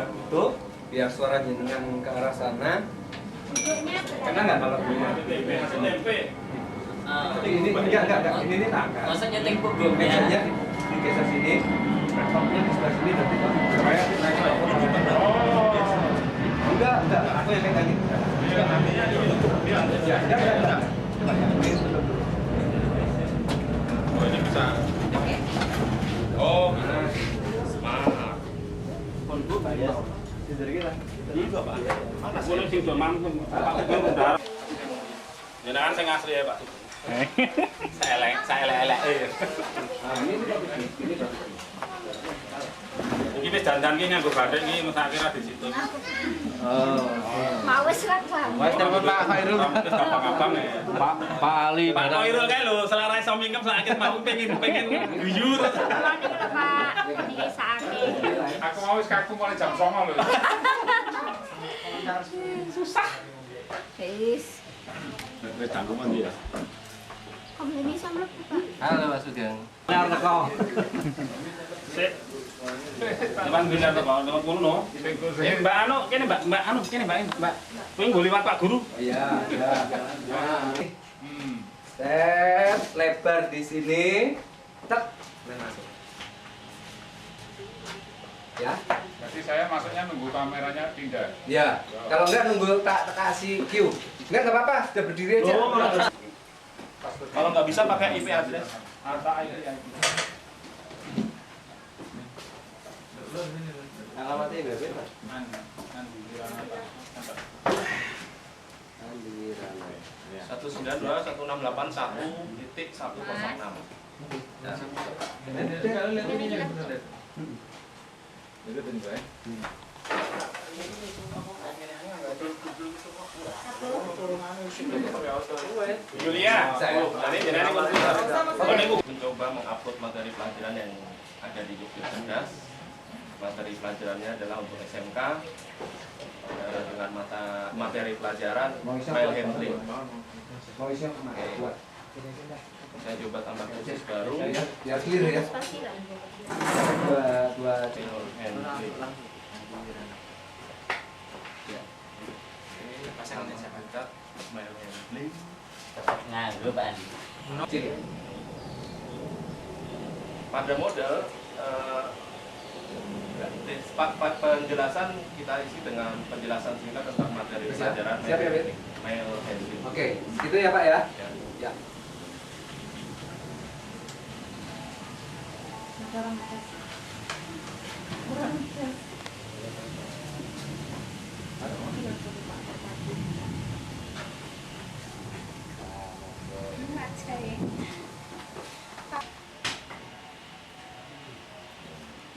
tutup biar suara jenengan ke arah sana. Kena nggak kalau tempe? Ini enggak. Ini tangga. Maksudnya tempo gue Mejanya digeser sini, laptopnya di sebelah sini nanti supaya naik telepon. Enggak. Aku yang pegang ini. Enggak. Coba ya, ini tutup dulu. Oh, ini bisa. Oh, semangat. Konbu bayar. Dari kita. Iya, Pak. Mana boleh sing do mampu. Pak Gubernur. Jenengan sing asli ya, Pak. Saya elek. Nah, ini bagus. Iki wis dandan ki nganggo batik iki mesake ra di situ. Oh. Mau wis ra Bang. Mas telepon Pak Khairul. Wis gampang-gampang ya. Pak Ali. Pak Khairul kae lho, selera iso mingkem sakit mau pengen guyur. Kalau niki lho Pak, niki sakake. Aku mau wis kaku mulai jam 09.00 lho. Susah. Wis. Wis tanggungan dia. Kamu ini sama Pak. Halo Mas Sugeng. Benar teko. Sik. Cuman bener to, Pak. Lewat kono no. Mbak Anu, kene Mbak. Kowe nggo liwat Pak Guru. Iya. Set lebar di sini. Tek. Masuk. Ya. Berarti saya masuknya nunggu kameranya pindah. Ya. Kalau enggak nunggu tak kasih Q. Enggak apa-apa, sudah berdiri aja. Kalau nggak bisa pakai IP address. Alamatnya berapa, Pak? Satu 192.1681.106. Julia, tadi jenengan mencoba mengupload materi pelajaran yang ada di YouTube cerdas. Materi pelajarannya adalah untuk SMK dengan materi pelajaran file handling. Saya coba tambah khusus baru. Ya clear ya. Dua File handling. Ini pasangannya saya angkat file handling. nganggo Pak Andi. Pada model penjelasan kita isi dengan penjelasan singkat tentang materi pelajaran Siap ya, Bit? mail handling. Oke, gitu ya Pak ya. Ya. Ya.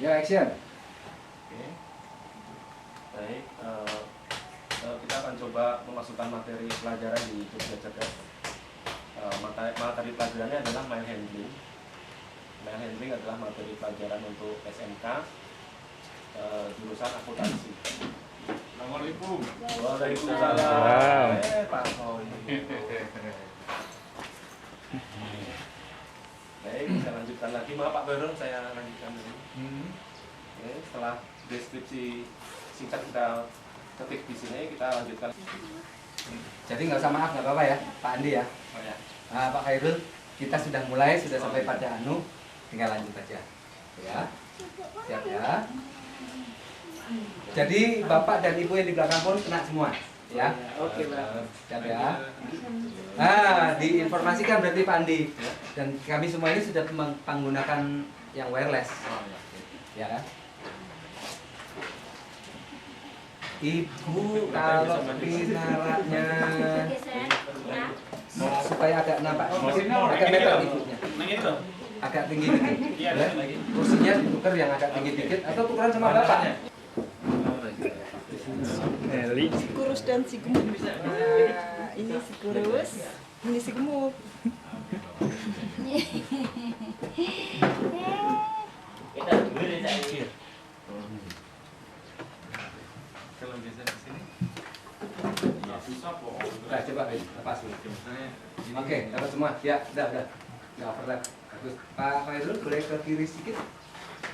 Ya, action. Oke. Baik, kita akan coba memasukkan materi pelajaran di Jogja Cerdas. Materi pelajarannya adalah mail handling. Mail handling adalah materi pelajaran untuk SMK jurusan akuntansi. Assalamualaikum. Waalaikumsalam. Pak Koi. Baik, saya lanjutkan lagi. Maaf Pak Baron, saya lanjutkan dulu. Oke, setelah deskripsi singkat kita ketik di sini, kita lanjutkan. Jadi nggak usah maaf, nggak apa-apa ya, Pak Andi ya. Oh ya. Nah, Pak Khairul, kita sudah mulai, sudah sampai pada anu, tinggal lanjut aja. Ya, siap ya. Jadi Bapak dan Ibu yang di belakang pun kena semua, ya. Oke, Pak. Siap ya. Nah, diinformasikan berarti Pak Andi. Dan kami semua ini sudah menggunakan yang wireless. Ya kan? Ibu kalau pinaraknya supaya agak nampak, agak meter ibunya, agak tinggi dikit. Ya. Kursinya ditukar yang agak tinggi dikit atau tukeran sama bapaknya. Si kurus dan si gemuk. Nah, ini si kurus, ini si gemuk. Kita dulu deh saya. Kalau biasa di sini. Susah kok. Nah, coba lepas dulu. Oke, dapat semua. Ya, udah. Nggak overlap. Bagus. Pak Khairul boleh ke kiri sedikit.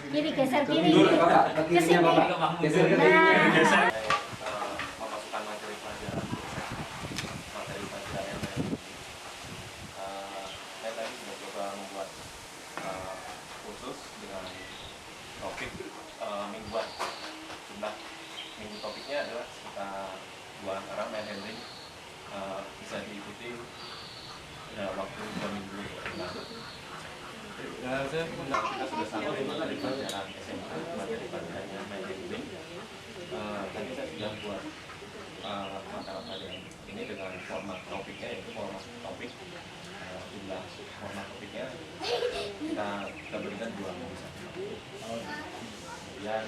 Kiri geser kiri. Mundur Bapak, ke kirinya Bapak. Geser ke kirinya. Nah. Memasukkan materi pelajaran yang saya tadi sudah coba membuat khusus dengan topik mingguan. Jumlah minggu topiknya adalah sekitar 2 antara main handling, bisa diikuti dalam waktu 2 minggu. Kita sudah sampai materi pelajaran SMA, materi pelajaran main handling. Tadi saya sudah buat mata pelajaran ini dengan format topiknya, yaitu format topik. Jumlah format topiknya kita berikan 2 minggu saja. Kemudian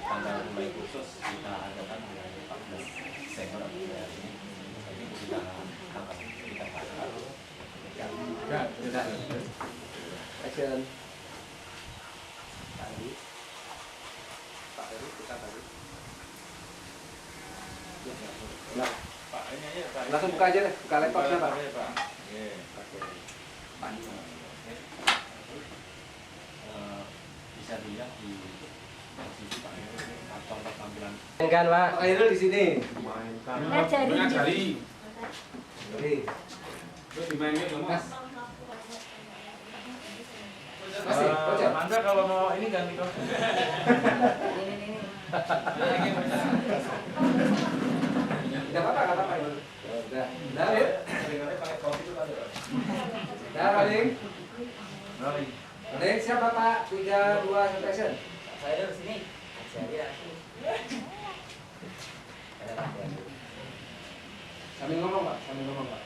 tanggal mulai khusus kita adakan mulai 14 Desember bulan ini. Ini kita angkat kita pasang. Tidak. Action. Tadi. Pak Heru, kita tadi. Nah, Pak, ini aja Pak. langsung buka aja deh, buka laptopnya Pak. Iya, Pak. Iya. Bisa dilihat di posisi Pak Heru atau tampilan Mainkan Pak. Pak Heru di sini. Ngajari. Ngajari. Oke. Terus dimainin dong, Mas. Masih, Kocok. Anda kalau mau ini ganti kok. Tidak apa-apa, nggak apa-apa. Udah. Udah, Rin. Seringkali pakai kopi itu ada. Udah, Rolling. Rolling, siap Bapak? 3, 2, 1, action. Saya dari sini. Ajari aku. Sambil ngomong Pak, sambil ngomong Pak.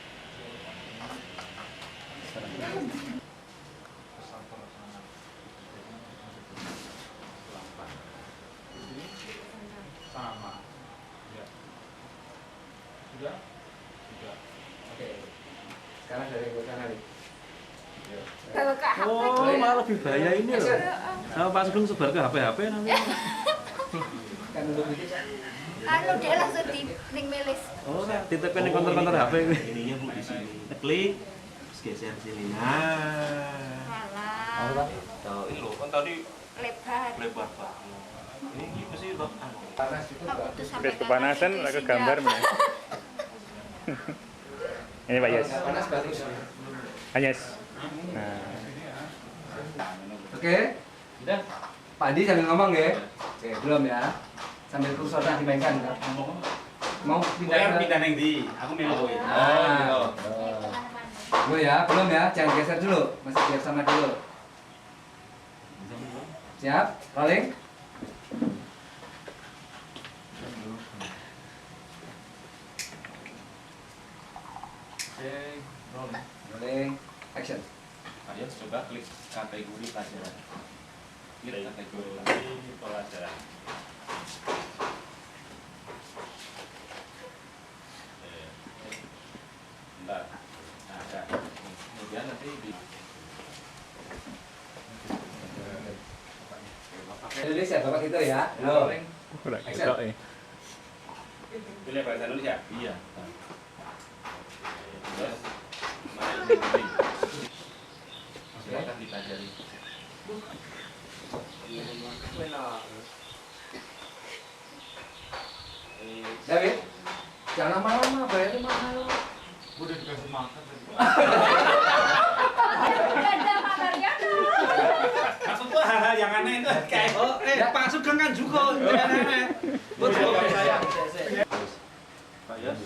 Sama. Ya. Sudah? Sudah. Oke. Sekarang dari yang sana nih. Bawa ke HP. Oh, malah lebih bahaya ini loh. Sama Pak Sugeng sebar ke HP nanti. Kan duduk dikit. Anu dia langsung di ning melis. Oh, diteken di konter-konter HP ini. Ininya Bu di sini. Klik, terus geser sini. Nah. Alah. Nah, ini loh kan tadi Lebar. lebar Pak. Ini gimana sih Pak? Panas itu Aku Pak. tuh sampai Kepanasan kanan lah ke itu gambar sinyal. nih. Ini Pak Yes. Nggak panas bagus. Ah, Yes. Nah, Oke. Udah. Pak Adi sambil ngomong ya. Oke, belum ya. Sambil kursornya dimainkan. Mau pindah ke... nang ndi? Aku melu. Ah, gue ya, belum ya. Jangan geser dulu. Masih biar sama dulu. Siap? Rolling. Oke, rolling. Rolling. Action. Ayo coba klik kategori pelajaran. Klik kategori Pelajaran. Bentar. Nah, ada. Kemudian nanti di Indonesia, Bapak gitu ya. Halo. udah Action. ketok ya. Pilih bahasa Indonesia. iya. Terus main handling. Silakan dipelajari. David, jangan lama-lama, bayarnya mahal. Udah dikasih makan tadi. Ada Pak Daryono. Maksudku hal-hal yang aneh itu kayak Pak Sugeng kan juga aneh-aneh. Betul saya. Pak Yos,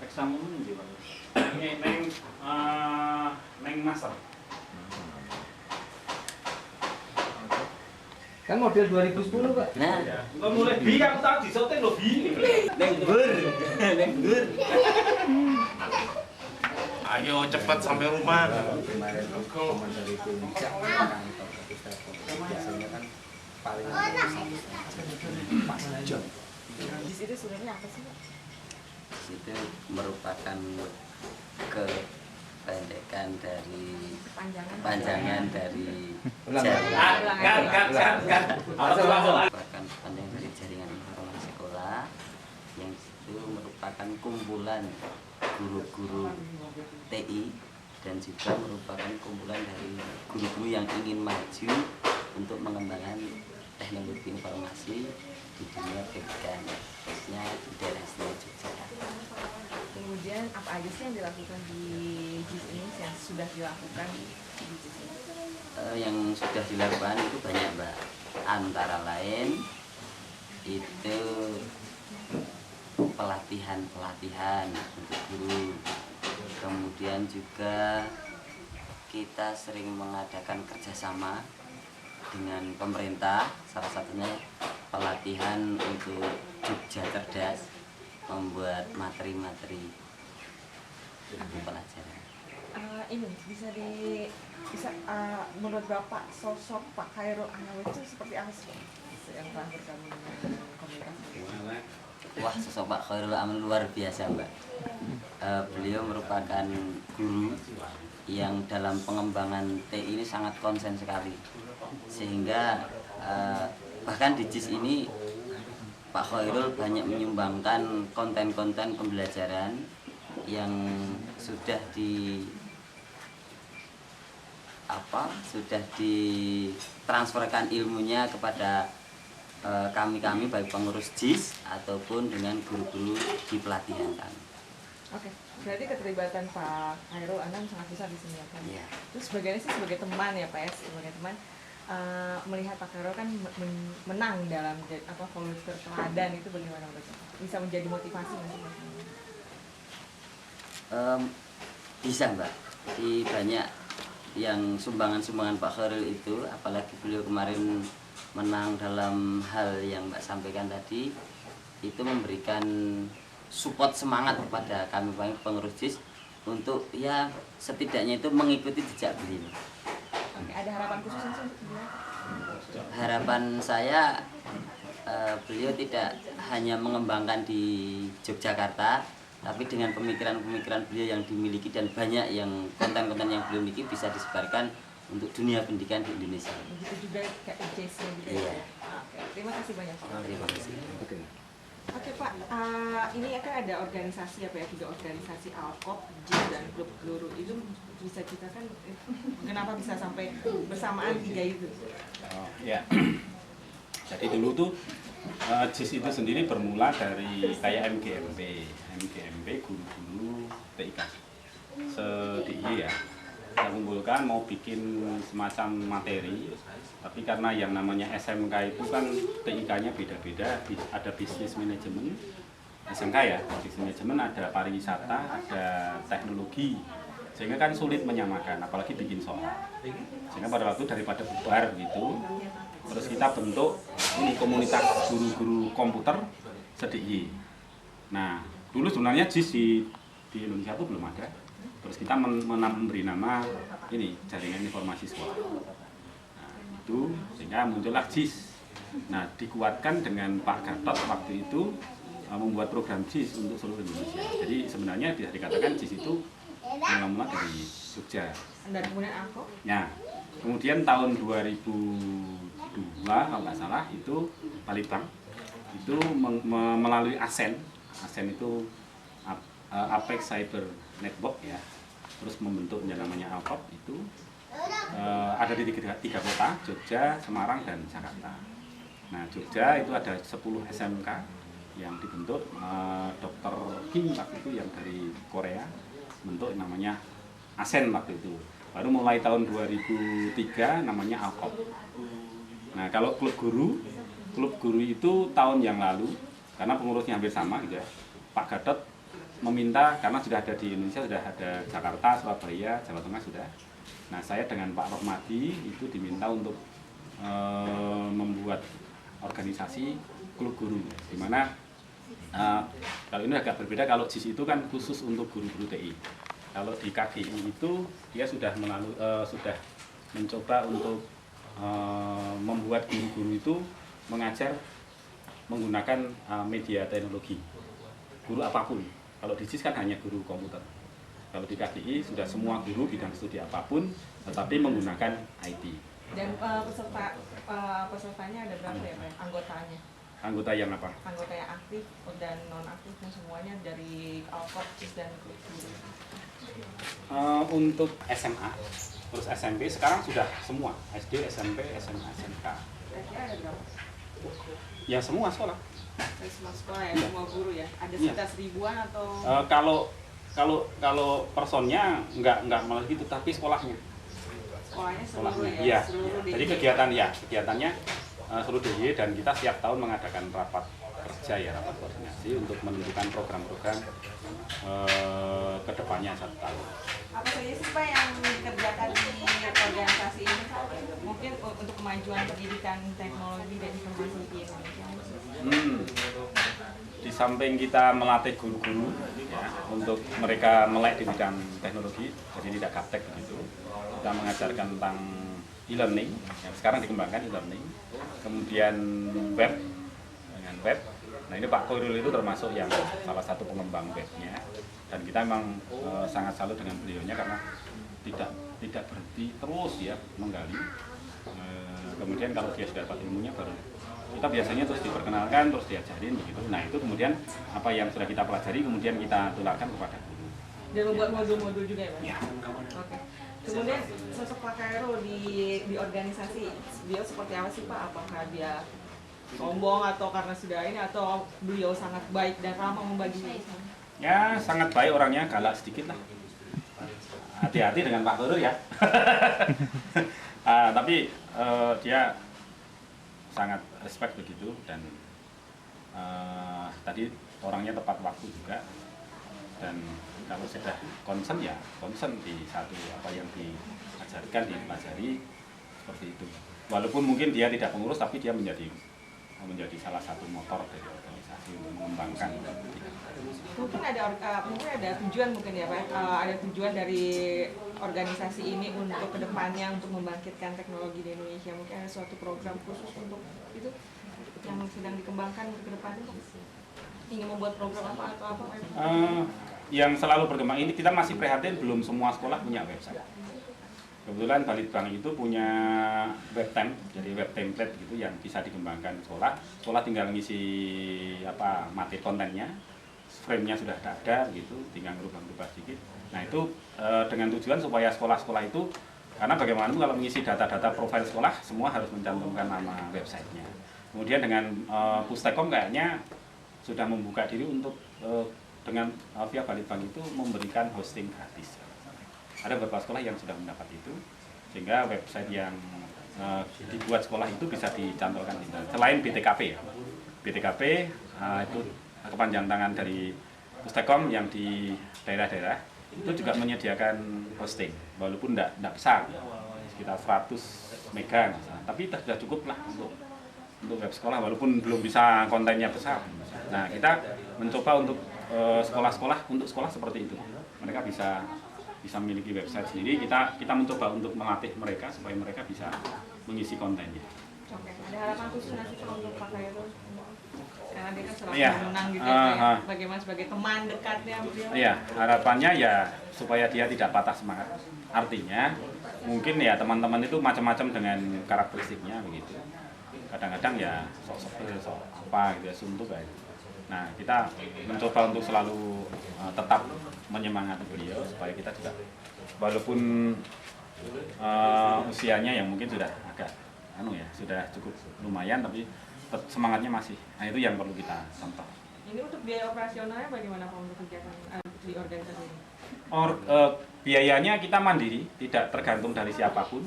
Eksamen ini Pak. Neng master. Kan model 2010, Pak. Nah, Enggak mulai bi aku tahu disoting lo bi. lembur. Lembur. ayo cepat sampai rumah. Kemarin teman dari Indonesia kantor biasanya kan paling pas jam. Di situ sebenarnya apa sih, Pak? Itu merupakan kependekan dari panjangan dari jaringan merupakan panjang dari jaringan informasi sekolah yang itu merupakan kumpulan guru-guru TI dan juga merupakan kumpulan dari guru-guru yang ingin maju untuk mengembangkan teknologi informasi di dunia pendidikan, khususnya di daerah istimewa Yogyakarta. Kemudian apa aja sih yang dilakukan di JIS ini, yang sudah dilakukan di JIS ini? Yang sudah dilakukan itu banyak, Mbak. Antara lain itu pelatihan untuk guru. Kemudian juga kita sering mengadakan kerjasama dengan pemerintah, salah satunya pelatihan untuk Jogja Cerdas, membuat materi-materi pelajaran. Ini bisa menurut Bapak sosok Pak Khairul Anam itu seperti apa sih yang telah bergabung dengan komunitas ini? Wah, sosok Pak Khairul Anam luar biasa, Mbak. Beliau merupakan guru yang dalam pengembangan TI ini sangat konsen sekali, sehingga bahkan di JIS ini Pak Khairul banyak menyumbangkan konten-konten pembelajaran yang sudah ditransferkan ilmunya kepada kami baik pengurus JIS ataupun dengan guru-guru di pelatihan kami. Oke, berarti keterlibatan Pak Khairul Anam sangat besar di sini ya Pak. Iya. Terus sebagai teman ya Pak ya, sebagai teman melihat Pak Khairul kan menang dalam volunteer teladan, itu bagaimana menurut Bapak? Bisa menjadi motivasi nggak sih? Bisa, Mbak. Di banyak yang sumbangan-sumbangan Pak Khairul itu, apalagi beliau kemarin menang dalam hal yang Mbak sampaikan tadi, itu memberikan support semangat kepada kami pengurus JIS untuk ya setidaknya itu mengikuti jejak beliau. Oke, ada harapan khusus untuk beliau? Harapan saya beliau tidak hanya mengembangkan di Yogyakarta, tapi dengan pemikiran-pemikiran beliau yang dimiliki dan banyak yang konten-konten yang beliau miliki bisa disebarkan untuk dunia pendidikan di Indonesia. Begitu juga kayak JIS gitu. Iya. Oke, terima kasih banyak Pak. Terima kasih. Oke Pak, ini kan ada organisasi tiga organisasi Alkop, JIS dan Klub Guru. Itu bisa kita kan kenapa bisa sampai bersamaan tiga itu? Ya, jadi dulu tuh JIS itu sendiri bermula dari kayak MGMP guru-guru TIK se-DIY ya. Kita kumpulkan mau bikin semacam materi, tapi karena yang namanya SMK itu kan TIK-nya beda-beda, ada bisnis manajemen, SMK ya, bisnis manajemen, ada pariwisata, ada teknologi, sehingga kan sulit menyamakan, apalagi bikin soal. Sehingga pada waktu daripada bubar gitu, terus kita bentuk ini komunitas guru-guru komputer se-DIY. Nah, dulu sebenarnya JIS di Indonesia itu belum ada. Terus kita memberi nama ini jaringan informasi sekolah. Nah, itu sehingga muncullah JIS. Nah, dikuatkan dengan Pak Gatot waktu itu membuat program JIS untuk seluruh Indonesia. Jadi sebenarnya bisa dikatakan JIS itu mula-mula dari Jogja. Dan kemudian Alkop? Ya, kemudian tahun 2002 kalau nggak salah itu Balitbank itu melalui ASEN itu Apex Cyber Network ya, terus membentuk yang namanya Alkop itu ada di tiga kota, Jogja, Semarang, dan Jakarta. Nah, Jogja itu ada 10 SMK yang dibentuk, Dr. Kim waktu itu yang dari Korea bentuk namanya ASEN waktu itu. Baru mulai tahun 2003 namanya Alkop. Nah, kalau klub guru itu tahun yang lalu karena pengurusnya hampir sama gitu ya. Pak Gatot meminta, karena sudah ada di Indonesia, sudah ada Jakarta, Surabaya, Jawa Tengah sudah. Nah, saya dengan Pak Rohmadi itu diminta untuk membuat organisasi klub guru, di mana kalau ini agak berbeda. Kalau JIS itu kan khusus untuk guru-guru TI. Kalau di KGI itu dia sudah sudah mencoba untuk membuat guru-guru itu mengajar menggunakan media teknologi, guru apapun. Kalau di JIS kan hanya guru komputer. Kalau di KGI sudah semua guru bidang studi apapun, tetapi menggunakan IT. Dan pesertanya ada berapa ya Pak, anggotanya? Anggota yang apa? Anggota yang aktif dan non aktif dan semuanya dari Alkop, JIS dan klub guru. Untuk SMA, terus SMP sekarang sudah semua SD, SMP, SMA, SMK. Kira-kira ada berapa? Ya semua sekolah. Dari semua sekolah ya, semua guru ya. Ada sekitar 1000-an atau? Kalau personnya nggak malah gitu, tapi sekolahnya. Sekolahnya seluruh Sekolahnya, ya. iya. Seluruh Jadi kegiatannya seluruh DIY dan kita setiap tahun mengadakan rapat kerja ya, rapat koordinasi untuk menentukan program-program kedepannya 1 tahun. Apa saja sih Pak yang dikerjakan di organisasi ini? Mungkin untuk kemajuan pendidikan teknologi dan informasi di Indonesia. Di samping kita melatih guru-guru ya, untuk mereka melek di bidang teknologi, jadi tidak gaptek begitu. Kita mengajarkan tentang e-learning, yang sekarang dikembangkan e-learning, kemudian web, dengan web. Nah ini Pak Koirul itu termasuk yang salah satu pengembang webnya, dan kita memang sangat salut dengan beliaunya karena tidak berhenti terus ya menggali. Kemudian kalau dia sudah dapat ilmunya baru kita biasanya terus diperkenalkan, terus diajarin begitu. Nah itu kemudian apa yang sudah kita pelajari kemudian kita tularkan kepada guru. Dan membuat modul-modul juga ya Pak? Ya. Oke. Kemudian sosok Pak Khairul di organisasi, beliau seperti apa sih Pak? Apakah dia sombong atau karena sudah ini, atau beliau sangat baik dan ramah membagi? Ya sangat baik orangnya, galak sedikit lah. Hati-hati dengan Pak Guru ya. Tapi dia sangat respect begitu, dan tadi orangnya tepat waktu juga, dan kalau sudah concern ya concern di satu apa yang diajarkan, dipelajari seperti itu. Walaupun mungkin dia tidak pengurus, tapi dia menjadi salah satu motor dari organisasi untuk mengembangkan. Mungkin ada tujuan mungkin ya Pak, ada tujuan dari organisasi ini untuk kedepannya untuk membangkitkan teknologi di Indonesia. Mungkin ada suatu program khusus untuk itu yang sedang dikembangkan ke depannya. Ingin membuat program apa atau apa? Yang selalu berkembang ini kita masih prihatin belum semua sekolah punya website. Kebetulan Balitbank itu punya web jadi web template gitu yang bisa dikembangkan sekolah. Sekolah tinggal ngisi materi kontennya, frame-nya sudah ada gitu, tinggal berubah-ubah sedikit. Nah itu dengan tujuan supaya sekolah-sekolah itu, karena bagaimanapun kalau mengisi data-data profil sekolah semua harus mencantumkan nama websitenya. Kemudian dengan Pustekom kayaknya sudah membuka diri untuk dengan via Balitbank itu memberikan hosting gratis. Ada beberapa sekolah yang sudah mendapat itu, sehingga website yang dibuat sekolah itu bisa dicantolkan di internet. Selain BTKP ya, BTKP itu kepanjangan tangan dari Pustekom yang di daerah-daerah itu juga menyediakan hosting, walaupun tidak besar, sekitar 100 mega, tapi sudah cukup lah untuk web sekolah, walaupun belum bisa kontennya besar. Nah kita mencoba untuk sekolah-sekolah, untuk sekolah seperti itu, mereka bisa memiliki website sendiri. Kita mencoba untuk melatih mereka supaya mereka bisa mengisi kontennya. Oke, ada harapan khusus nggak sih untuk Pak Khairul? Karena dia kan selalu Iya. menang gitu bagaimana sebagai teman dekatnya beliau? Iya, harapannya ya supaya dia tidak patah semangat. Artinya mungkin ya teman-teman itu macam-macam dengan karakteristiknya begitu. Kadang-kadang ya sok apa gitu ya, suntuk aja. Nah kita mencoba untuk selalu tetap menyemangati beliau supaya kita juga walaupun usianya yang mungkin sudah agak sudah cukup lumayan, tapi semangatnya masih. Nah itu yang perlu kita contoh. Ini untuk biaya operasionalnya bagaimana Pak untuk kegiatan di organisasi ini? Biayanya kita mandiri, tidak tergantung dari siapapun,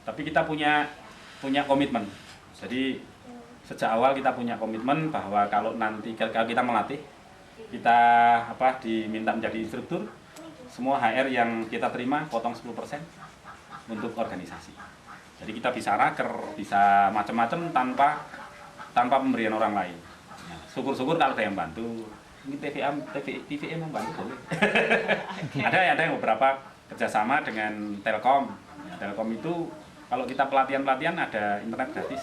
tapi kita punya komitmen. Jadi sejak awal kita punya komitmen bahwa kalau nanti kalau kita melatih, kita diminta menjadi instruktur, semua HR yang kita terima potong 10% untuk organisasi. Jadi kita bisa raker, bisa macam-macam tanpa pemberian orang lain. Nah, syukur-syukur kalau ada yang bantu. Ini TVM membantu boleh. ada yang beberapa kerjasama dengan Telkom. Nah, Telkom itu kalau kita pelatihan ada internet gratis.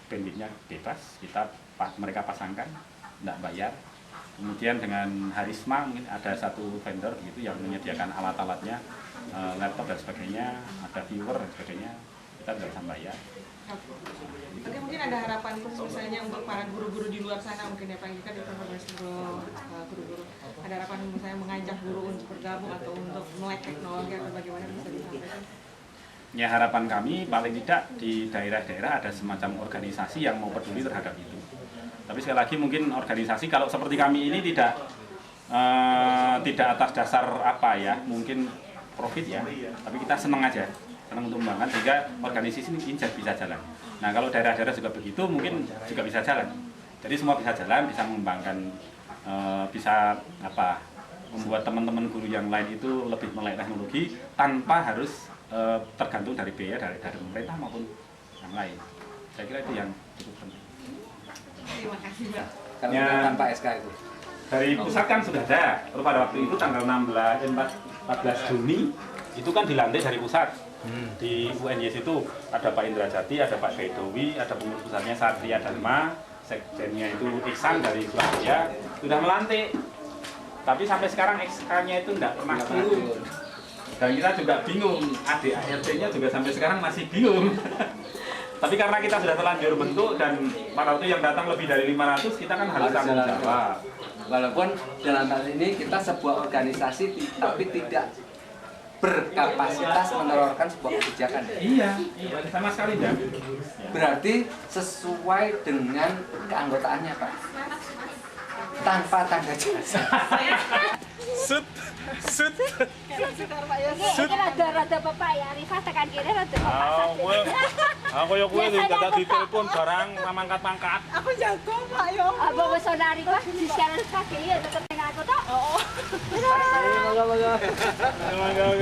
Bandwidthnya bebas, mereka pasangkan, tidak bayar. Kemudian dengan Harisma mungkin ada satu vendor gitu yang menyediakan alat-alatnya, laptop dan sebagainya, ada viewer dan sebagainya. kita tidak bisa bayar. Oke, mungkin ada harapan misalnya untuk para guru-guru di luar sana mungkin ya Pak, ini kan informasi guru-guru. Ada harapan misalnya mengajak guru untuk bergabung atau untuk melek teknologi atau bagaimana bisa disampaikan? Ya harapan kami paling tidak di daerah-daerah ada semacam organisasi yang mau peduli terhadap itu. Tapi sekali lagi mungkin organisasi kalau seperti kami ini tidak atas dasar apa ya, mungkin profit ya, tapi kita senang aja, senang untuk mengembangkan sehingga organisasi ini bisa jalan. Nah kalau daerah-daerah juga begitu mungkin juga bisa jalan. Jadi semua bisa jalan, bisa mengembangkan, bisa apa, membuat teman-teman guru yang lain itu lebih melek teknologi tanpa harus tergantung dari biaya dari pemerintah maupun yang lain. Saya kira itu yang cukup penting. Terima kasih Mbak. Kalau Ya. tanpa SK itu. Dari pusat kan sudah ada. Lalu pada waktu itu tanggal 14 Juni itu kan dilantik dari pusat. Di UNYS itu ada Pak Indra Jati, ada Pak Bedowi, ada pengurus pusatnya Satria Dharma, sekjennya itu Iksan dari Surabaya, sudah melantik. Tapi sampai sekarang SK-nya itu tidak pernah turun. Dan kita juga bingung, adik ART-nya juga sampai sekarang masih bingung. Tapi karena kita sudah terlanjur bentuk dan pada waktu yang datang lebih dari 500, kita kan harus tanggung jawab. Walaupun dalam hal ini kita sebuah organisasi tapi tidak berkapasitas menerorkan sebuah kebijakan. Iya, sama sekali enggak. Berarti sesuai dengan keanggotaannya Pak. Tanpa tanda jasa. Sut. Ini rada-rada bapak ya, Rifah tekan kiri rada bapak. Aku ya kuwi dadak ditelepon barang mangkat-mangkat. Aku jago Pak yo. Abang wis ana Rifah di siaran kaki ya tetep ning aku tok. Mangga.